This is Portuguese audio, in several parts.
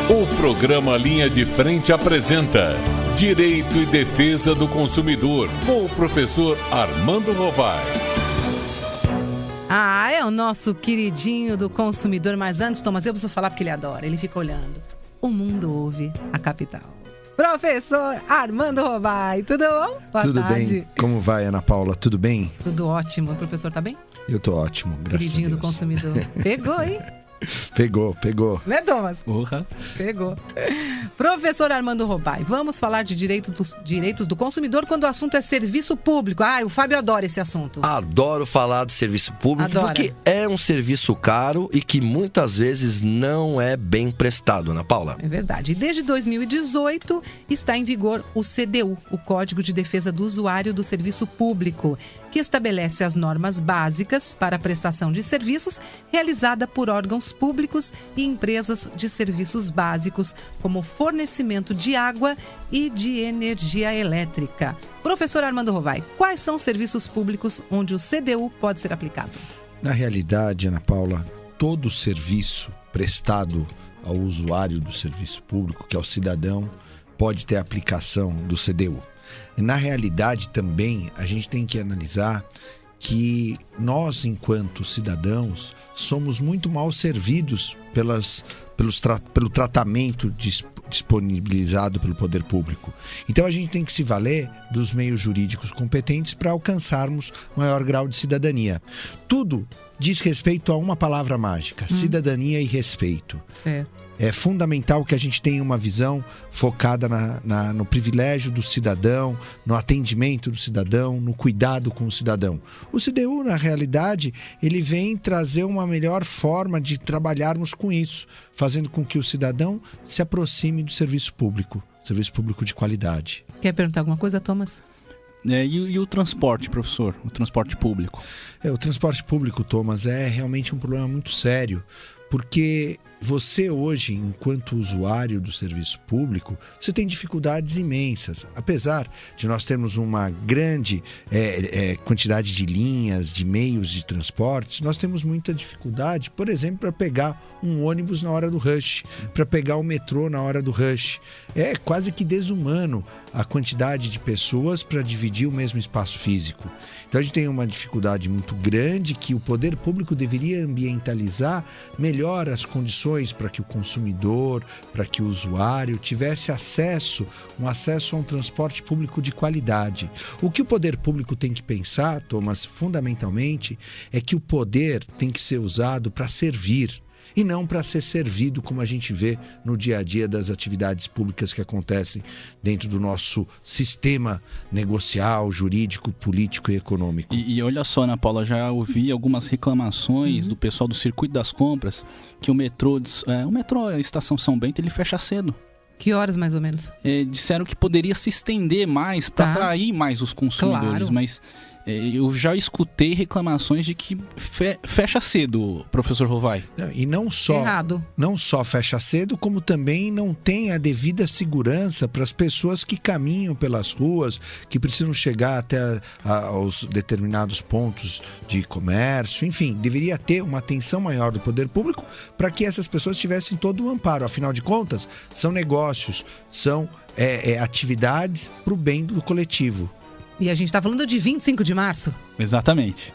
O programa Linha de Frente apresenta Direito e Defesa do Consumidor, com o professor Armando Rovai. É o nosso queridinho do consumidor. Mas antes, Thomas, eu preciso falar porque ele adora. Ele fica olhando. O mundo ouve a capital. Professor Armando Rovai, tudo bom? Boa tudo tarde. Bem? Como vai, Ana Paula? Tudo bem? Tudo ótimo. O professor tá bem? Eu tô ótimo, graças a Deus. Queridinho do consumidor. Pegou, hein? Pegou. Né, Thomas? Uhum. Pegou. Professor Armando Rovai, vamos falar de direitos do consumidor quando o assunto é serviço público. O Fábio adora esse assunto. Adoro falar de serviço público, porque é um serviço caro e que muitas vezes não é bem prestado, Ana Paula. É verdade. E desde 2018 está em vigor o CDU, o Código de Defesa do Usuário do Serviço Público, que estabelece as normas básicas para a prestação de serviços realizada por órgãos públicos e empresas de serviços básicos, como fornecimento de água e de energia elétrica. Professor Armando Rovai, quais são os serviços públicos onde o CDU pode ser aplicado? Na realidade, Ana Paula, todo serviço prestado ao usuário do serviço público, que é o cidadão, pode ter aplicação do CDU. Na realidade, também, a gente tem que analisar que nós, enquanto cidadãos, somos muito mal servidos pelo tratamento disponibilizado pelo poder público. Então a gente tem que se valer dos meios jurídicos competentes para alcançarmos maior grau de cidadania. Tudo diz respeito a uma palavra mágica: cidadania e respeito. Certo. É fundamental que a gente tenha uma visão focada no privilégio do cidadão, no atendimento do cidadão, no cuidado com o cidadão. O CDU, na realidade, ele vem trazer uma melhor forma de trabalharmos com isso, fazendo com que o cidadão se aproxime do serviço público de qualidade. Quer perguntar alguma coisa, Thomas? E o transporte, professor? O transporte público? O transporte público, Thomas, é realmente um problema muito sério, porque você hoje, enquanto usuário do serviço público, você tem dificuldades imensas. Apesar de nós termos uma grande quantidade de linhas, de meios de transporte, nós temos muita dificuldade, por exemplo, para pegar um ônibus na hora do rush, para pegar o metrô na hora do rush. É quase que desumano a quantidade de pessoas para dividir o mesmo espaço físico. Então a gente tem uma dificuldade muito grande que o poder público deveria ambientalizar melhor as condições para que o consumidor, para que o usuário tivesse um acesso a um transporte público de qualidade. O que o poder público tem que pensar, Thomas, fundamentalmente, é que o poder tem que ser usado para servir e não para ser servido, como a gente vê no dia a dia das atividades públicas que acontecem dentro do nosso sistema negocial, jurídico, político e econômico. E olha só, Ana Paula, já ouvi algumas reclamações do pessoal do Circuito das Compras que o metrô Estação São Bento, ele fecha cedo. Que horas, mais ou menos? Disseram que poderia se estender mais para atrair mais os consumidores, claro. Mas eu já escutei reclamações de que fecha cedo, professor Rovai. E não só fecha cedo, como também não tem a devida segurança para as pessoas que caminham pelas ruas, que precisam chegar até aos determinados pontos de comércio. Enfim, deveria ter uma atenção maior do poder público para que essas pessoas tivessem todo o amparo. Afinal de contas, são negócios, são atividades para o bem do coletivo. E a gente está falando de 25 de março? Exatamente.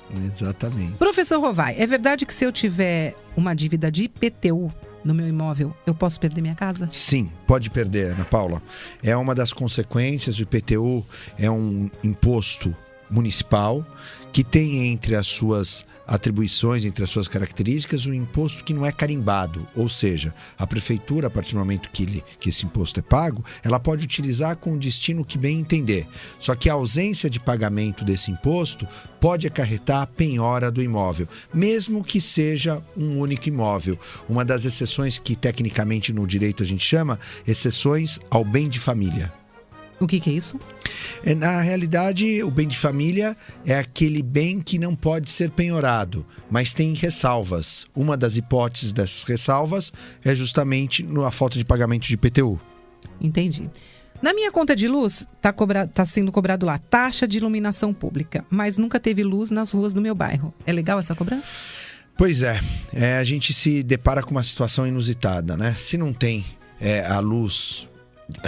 Professor Rovai, é verdade que se eu tiver uma dívida de IPTU no meu imóvel, eu posso perder minha casa? Sim, pode perder, Ana Paula. É uma das consequências. O IPTU é um imposto municipal que tem entre as suas atribuições, entre as suas características, um imposto que não é carimbado, ou seja, a prefeitura, a partir do momento que esse imposto é pago, ela pode utilizar com o destino que bem entender. Só que a ausência de pagamento desse imposto pode acarretar a penhora do imóvel, mesmo que seja um único imóvel. Uma das exceções que tecnicamente no direito a gente chama exceções ao bem de família. O que é isso? Na realidade, o bem de família é aquele bem que não pode ser penhorado, mas tem ressalvas. Uma das hipóteses dessas ressalvas é justamente a falta de pagamento de IPTU. Entendi. Na minha conta de luz, tá sendo cobrado lá taxa de iluminação pública, mas nunca teve luz nas ruas do meu bairro. É legal essa cobrança? Pois é, a gente se depara com uma situação inusitada, né? Se não tem a luz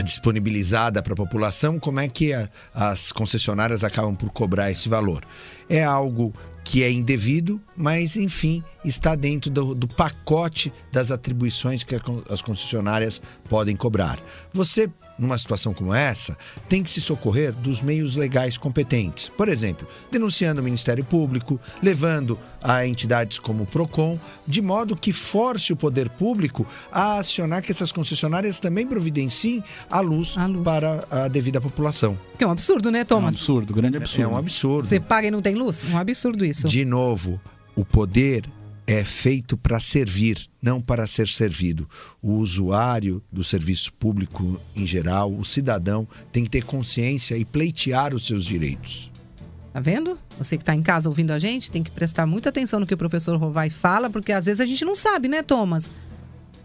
disponibilizada para a população, como é que as concessionárias acabam por cobrar esse valor? É algo que é indevido, mas, enfim, está dentro do pacote das atribuições que as concessionárias podem cobrar. Você, numa situação como essa, tem que se socorrer dos meios legais competentes. Por exemplo, denunciando o Ministério Público, levando a entidades como o PROCON, de modo que force o poder público a acionar que essas concessionárias também providenciem a luz para a devida população. Que é um absurdo, né, Thomas? É um absurdo, grande absurdo. É um absurdo. Você paga e não tem luz? Um absurdo isso. De novo, o poder é feito para servir, não para ser servido. O usuário do serviço público em geral, o cidadão, tem que ter consciência e pleitear os seus direitos. Tá vendo? Você que está em casa ouvindo a gente, tem que prestar muita atenção no que o professor Rovai fala, porque às vezes a gente não sabe, né, Thomas?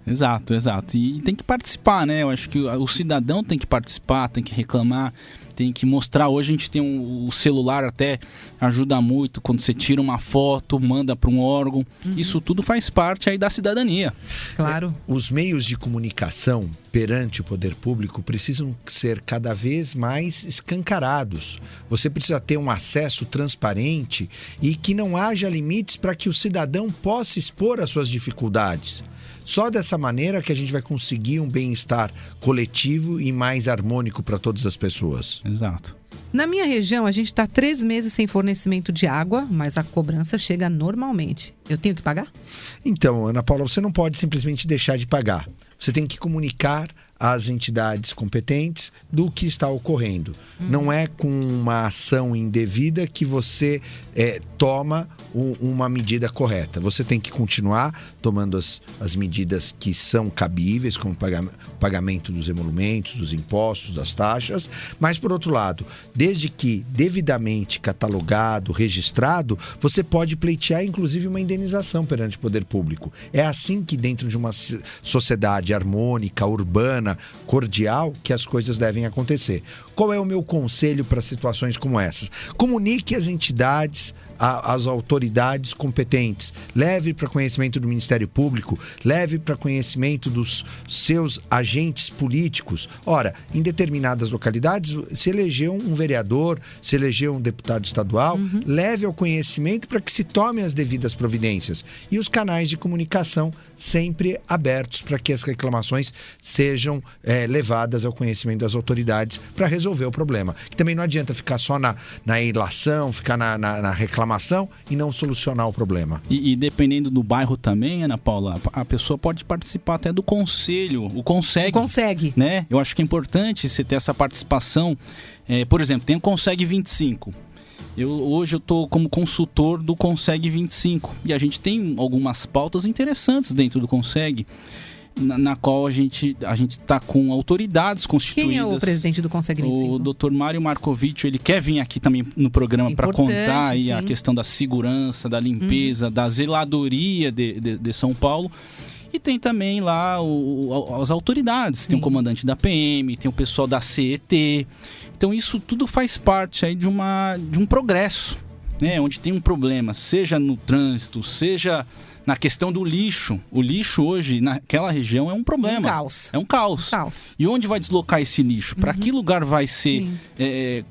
Exato. E tem que participar, né? Eu acho que o cidadão tem que participar, tem que reclamar, tem que mostrar. Hoje a gente tem o celular, até ajuda muito quando você tira uma foto, manda para um órgão. Isso tudo faz parte aí da cidadania. Claro. Os meios de comunicação perante o poder público precisam ser cada vez mais escancarados. Você precisa ter um acesso transparente e que não haja limites para que o cidadão possa expor as suas dificuldades. Só dessa maneira que a gente vai conseguir um bem-estar coletivo e mais harmônico para todas as pessoas. Exato. Na minha região, a gente está 3 meses sem fornecimento de água, mas a cobrança chega normalmente. Eu tenho que pagar? Então, Ana Paula, você não pode simplesmente deixar de pagar. Você tem que comunicar às entidades competentes do que está ocorrendo. Não é com uma ação indevida que você toma uma medida correta. Você tem que continuar tomando as medidas que são cabíveis, como o pagamento dos emolumentos, dos impostos, das taxas, mas, por outro lado, desde que devidamente catalogado, registrado, você pode pleitear, inclusive, uma indenização perante o poder público. É assim que, dentro de uma sociedade harmônica, urbana, cordial, que as coisas devem acontecer. Qual é o meu conselho para situações como essas? Comunique às entidades, às autoridades competentes. Leve para conhecimento do Ministério Público, leve para conhecimento dos seus agentes políticos. Ora, em determinadas localidades, se elegeu um vereador, se elegeu um deputado estadual, leve ao conhecimento para que se tomem as devidas providências. E os canais de comunicação sempre abertos para que as reclamações sejam levadas ao conhecimento das autoridades para resolver o problema. Que também não adianta ficar só na ilação, ficar na reclamação e não solucionar o problema. E dependendo do bairro também, Ana Paula, a pessoa pode participar até do conselho, o Conseg. Né? Eu acho que é importante você ter essa participação. Por exemplo, tem o Conseg 25. Hoje eu estou como consultor do Conseg 25 e a gente tem algumas pautas interessantes dentro do Conseg, na qual a gente está com autoridades constituídas. Quem é o presidente do Conseg 25? O Dr. Mário Marcovitch, ele quer vir aqui também no programa para contar aí a questão da segurança, da limpeza, da zeladoria de São Paulo. E tem também lá as autoridades, tem o comandante da PM, tem o pessoal da CET. Então isso tudo faz parte aí de um progresso, né? Onde tem um problema, seja no trânsito, seja na questão do lixo. O lixo hoje, naquela região, é um problema. É um caos. E onde vai deslocar esse lixo? Para que lugar vai ser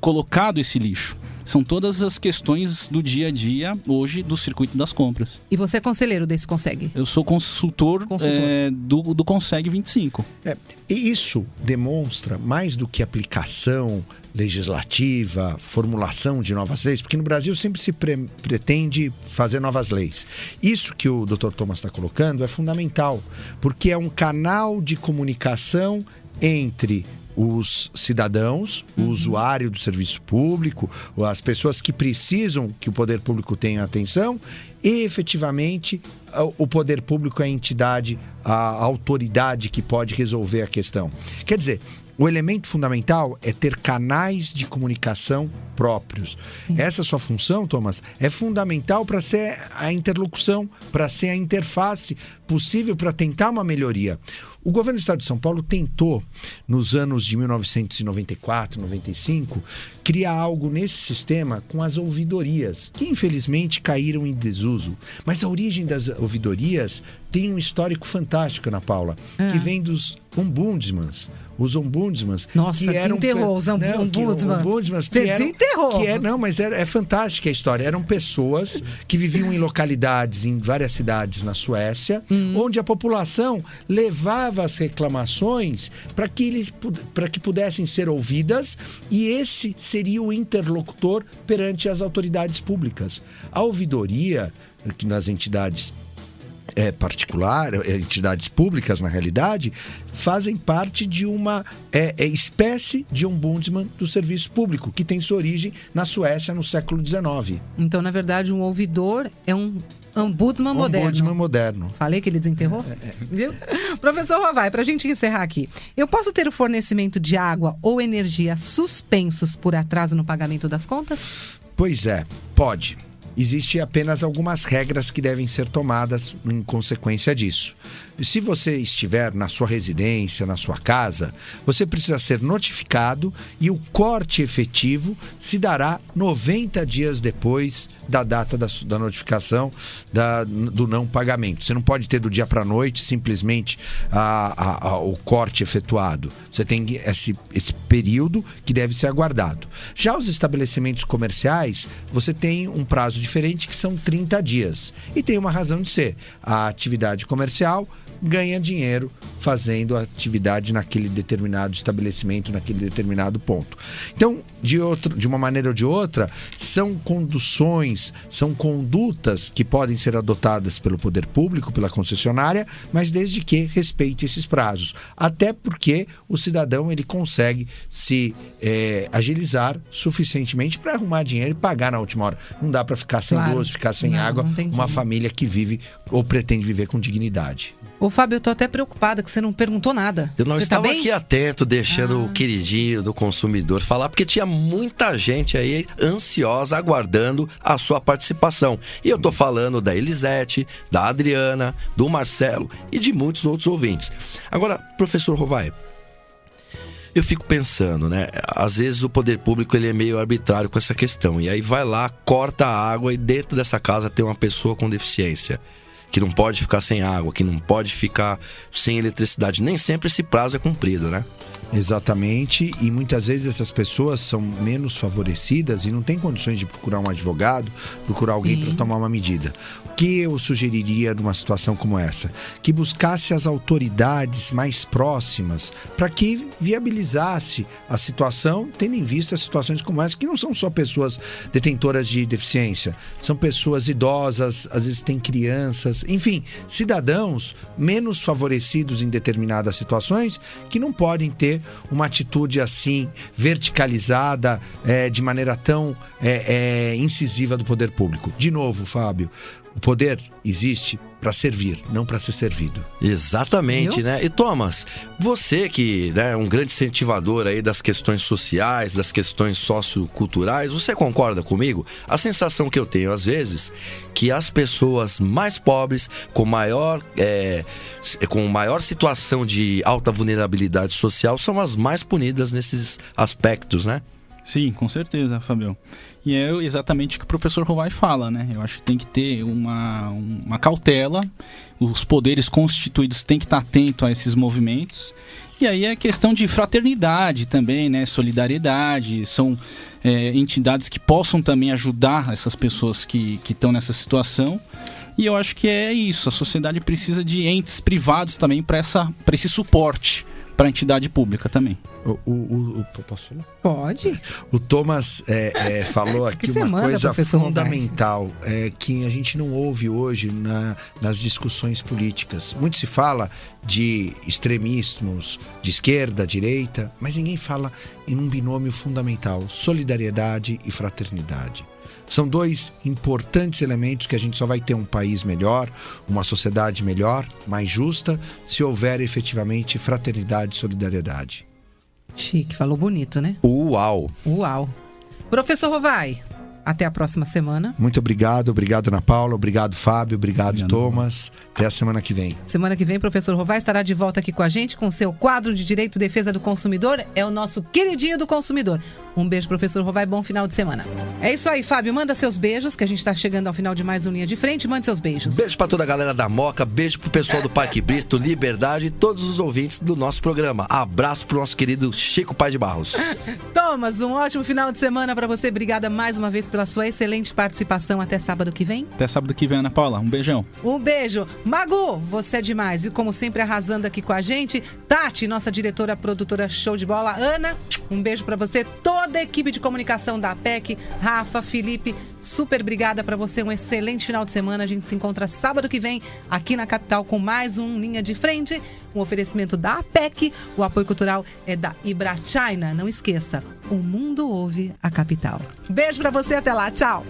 colocado esse lixo? São todas as questões do dia a dia, hoje, do circuito das compras. E você é conselheiro desse Conseg? Eu sou consultor. Do Conseg 25. E isso demonstra, mais do que aplicação legislativa, formulação de novas leis, porque no Brasil sempre se pretende fazer novas leis. Isso que o Dr. Thomas está colocando é fundamental, porque é um canal de comunicação entre os cidadãos, o usuário do serviço público, as pessoas que precisam que o poder público tenha atenção e, efetivamente, o poder público é a entidade, a autoridade que pode resolver a questão. Quer dizer, o elemento fundamental é ter canais de comunicação próprios. Essa sua função, Thomas, é fundamental para ser a interlocução, para ser a interface possível para tentar uma melhoria. O governo do estado de São Paulo tentou, nos anos de 1994, 95, criar algo nesse sistema com as ouvidorias, que infelizmente caíram em desuso. Mas a origem das ouvidorias tem um histórico fantástico, Ana Paula, que vem dos ombudsmans. Os ombudsmans. Nossa, que eram, desenterrou os ombudsmans. Você desenterrou. Mas é fantástica a história. Eram pessoas que viviam em localidades, em várias cidades na Suécia, onde a população levava as reclamações para que pudessem ser ouvidas, e esse seria o interlocutor perante as autoridades públicas. A ouvidoria, que nas entidades entidades públicas, na realidade, fazem parte de uma espécie de ombudsman do serviço público, que tem sua origem na Suécia no século XIX. Então, na verdade, um ouvidor é um ombudsman moderno. Ombudsman moderno. Falei que ele desenterrou? Viu? Professor Rovai, para a gente encerrar aqui, eu posso ter o fornecimento de água ou energia suspensos por atraso no pagamento das contas? Pois é, pode. Existem apenas algumas regras que devem ser tomadas em consequência disso. Se você estiver na sua residência, na sua casa, você precisa ser notificado e o corte efetivo se dará 90 dias depois da data da notificação do não pagamento. Você não pode ter do dia para a noite simplesmente o corte efetuado. Você tem esse período que deve ser aguardado. Já os estabelecimentos comerciais, você tem um prazo diferente, que são 30 dias. E tem uma razão de ser. A atividade comercial ganha dinheiro fazendo a atividade naquele determinado estabelecimento, naquele determinado ponto. Então, de uma maneira ou de outra, são conduções, são condutas que podem ser adotadas pelo poder público, pela concessionária, mas desde que respeite esses prazos. Até porque o cidadão ele consegue se agilizar suficientemente para arrumar dinheiro e pagar na última hora. Não dá para ficar sem luz, ficar sem água, uma família que vive ou pretende viver com dignidade. Ô, Fábio, eu tô até preocupada que você não perguntou nada. Eu não você estava tá bem? Aqui atento, deixando o queridinho do consumidor falar, porque tinha muita gente aí ansiosa, aguardando a sua participação. E eu tô falando da Elisete, da Adriana, do Marcelo e de muitos outros ouvintes. Agora, professor Rovai, eu fico pensando, né? Às vezes o poder público ele é meio arbitrário com essa questão. E aí vai lá, corta a água e dentro dessa casa tem uma pessoa com deficiência, que não pode ficar sem água, que não pode ficar sem eletricidade. Nem sempre esse prazo é cumprido, né? Exatamente, e muitas vezes essas pessoas são menos favorecidas e não têm condições de procurar um advogado, procurar alguém para tomar uma medida. O que eu sugeriria numa situação como essa? Que buscasse as autoridades mais próximas para que viabilizasse a situação, tendo em vista situações como essa, que não são só pessoas detentoras de deficiência, são pessoas idosas, às vezes têm crianças, enfim, cidadãos menos favorecidos em determinadas situações que não podem ter uma atitude assim verticalizada de maneira tão incisiva do poder público. De novo, Fábio, o poder existe para servir, não para ser servido. Exatamente, né? E Thomas, você que é um grande incentivador aí das questões sociais, das questões socioculturais, você concorda comigo? A sensação que eu tenho às vezes que as pessoas mais pobres, com maior situação de alta vulnerabilidade social, são as mais punidas nesses aspectos, né? Sim, com certeza, Fabio. E é exatamente o que o professor Rovai fala, né? Eu acho que tem que ter uma cautela, os poderes constituídos têm que estar atentos a esses movimentos. E aí é questão de fraternidade também, né? Solidariedade, são entidades que possam também ajudar essas pessoas que estão nessa situação. E eu acho que é isso, a sociedade precisa de entes privados também para esse suporte para a entidade pública também. Posso falar? Pode. O Thomas falou aqui uma coisa fundamental que a gente não ouve hoje nas discussões políticas. Muito se fala de extremismos de esquerda, direita, mas ninguém fala em um binômio fundamental: solidariedade e fraternidade. São dois importantes elementos que a gente só vai ter um país melhor, uma sociedade melhor, mais justa, se houver efetivamente fraternidade e solidariedade. Chique, falou bonito, né? Uau! Professor Rovai, Até a próxima semana. Muito obrigado Ana Paula, obrigado Fábio, obrigado Thomas. Até a semana que vem. Semana que vem, o professor Rovai estará de volta aqui com a gente com seu quadro de Direito e Defesa do Consumidor. É o nosso queridinho do consumidor. Um beijo, professor Rovai, bom final de semana. É isso aí, Fábio, manda seus beijos, que a gente está chegando ao final de mais um Linha de Frente. Mande seus beijos. Beijo para toda a galera da Moca, beijo pro pessoal do Parque Bristo, Liberdade e todos os ouvintes do nosso programa. Abraço pro nosso querido Chico Pai de Barros. Thomas, um ótimo final de semana para você. Obrigada mais uma vez pela sua excelente participação. Até sábado que vem. Até sábado que vem, Ana Paula. Um beijão. Um beijo. Magu, você é demais. E como sempre, arrasando aqui com a gente. Tati, nossa diretora, produtora show de bola. Ana, um beijo para você. Toda a equipe de comunicação da APEC. Rafa, Felipe, super obrigada para você. Um excelente final de semana. A gente se encontra sábado que vem aqui na capital com mais um Linha de Frente. Um oferecimento da APEC. O apoio cultural é da Ibrachina. Não esqueça, o mundo ouve a capital. Beijo pra você, até lá, tchau!